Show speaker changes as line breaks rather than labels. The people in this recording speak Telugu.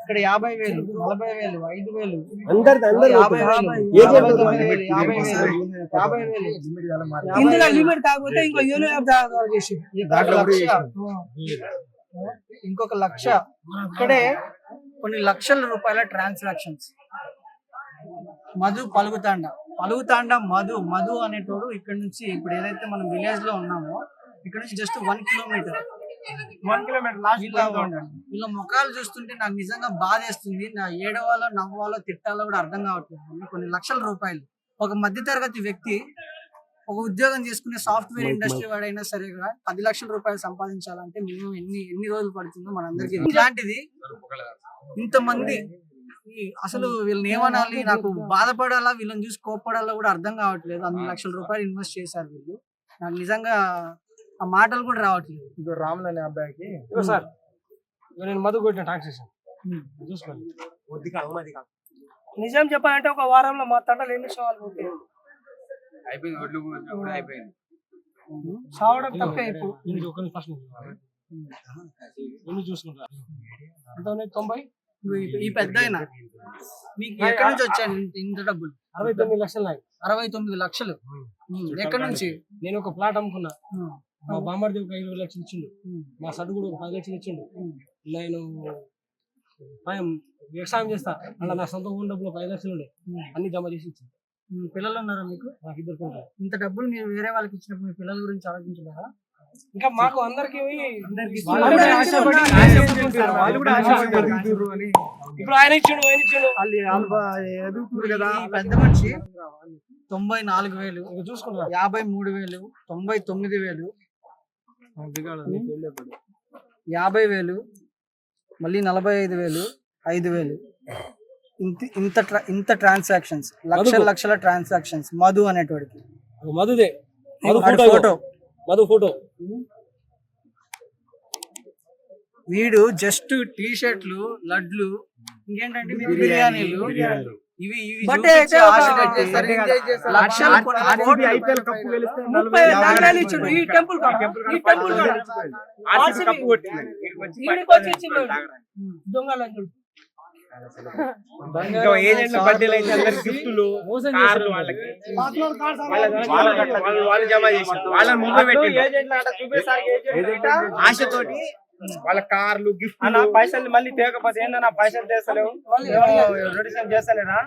ఇక్కడ 50,000, 40,000, 5,000,
అందరు
50,000,
ఇందులో లిమిట్ కాకపోతే ఇంకో యూనో యాప్ చేసి
ఇంకొక 1,00,000. ఇక్కడే కొన్ని లక్షల రూపాయల ట్రాన్సాక్షన్స్. మధు పలుగుతాండ మధు అనేటోడు ఇక్కడ నుంచి ఇప్పుడు ఏదైతే మనం విలేజ్ లో ఉన్నామో ఇక్కడ నుంచి జస్ట్ 1 కిలోమీటర్ వీళ్ళ ముఖాలు చూస్తుంటే నాకు నిజంగా బాధేస్తుంది. నా ఏడవాలో నవ్వాలో తిట్టాలో కూడా అర్థం కావట్లేదు. కొన్ని లక్షల రూపాయలు ఒక మధ్యతరగతి వ్యక్తి ఒక ఉద్యోగం చేసుకునే సాఫ్ట్వేర్ ఇండస్ట్రీ వాడైనా సరే 10 లక్షల రూపాయలు సంపాదించాలంటే మినిమం ఎన్ని రోజులు పడుతుందో మనందరికీ. ఇలాంటిది ఇంతమంది అసలు వీళ్ళని ఏమనాలి, నాకు బాధపడాలా వీళ్ళని చూసి కోప్పడాలా కూడా అర్థం కావట్లేదు. 2 లక్షల రూపాయలు ఇన్వెస్ట్ చేశారు వీళ్ళు. నాకు నిజంగా ఆ మాటలు కూడా రావట్లేదు.
ఇప్పుడు రాములు అనే అబ్బాయికి సార్ నేను మధు కొట్టిన ట్రాన్సాక్షన్ చూసుకోండి.
నిజం చెప్పాలంటే ఒక వారంలో మా తండ్రి ఎన్ని సవాళ్ళు పోతాయి
అయిపోయింది.
సావడం తప్పే. ఇప్పుడు
చూసుకుంటారు
90
ఈ పెద్ద అయినా మీకు ఎక్కడి నుంచి వచ్చాను ఇంత డబ్బులు?
69 లక్షలు.
69 లక్షలు ఎక్కడి నుంచి?
నేను ఒక ప్లాట్ అమ్ముకున్నా. మా బామ్మర్ది ఒక 20 లక్షలు ఇచ్చిండు. మా సడ్డు కూడా ఒక 10 లక్షలు ఇచ్చిండు. నేను వ్యవసాయం చేస్తా అలా నా సొంత ఊరి డబ్బులు 5 లక్షలు ఉండే అన్ని జమ చేసి ఇచ్చింది.
పిల్లలు ఉన్నారా మీకు?
నాకు 2 పిల్లలు.
ఇంత డబ్బులు మీరు వేరే వాళ్ళకి ఇచ్చినప్పుడు మీ పిల్లల గురించి ఆలోచించలేరా?
ఇంకా మాకు అందరికి ఇప్పుడు ఆయన ఇచ్చిండు
కదా. పెద్ద మనిషి 94,000 చూసుకుంటా, 53,000, 99,000, 50,000, మళ్ళీ 45,000, 5,000. ఇంత ట్రాన్సాక్షన్స్, లక్షల ట్రాన్సాక్షన్స్. మధు అనేటోడికి
మధు ఫోటో
వీడు జస్ట్ టీ షర్ట్లు, లడ్లు, ఇంకేంటంటే బిర్యానీలు ఇవి
వాళ్ళు జమ చేశారు. వాళ్ళని ముందు పెట్టి ఆశతోటి వాళ్ళ కార్లు గిఫ్ట్ పైసలు మళ్ళీ తేకపోతే ఏందన్నా పైసలు చేస్తలేవు, చేస్తలేరా?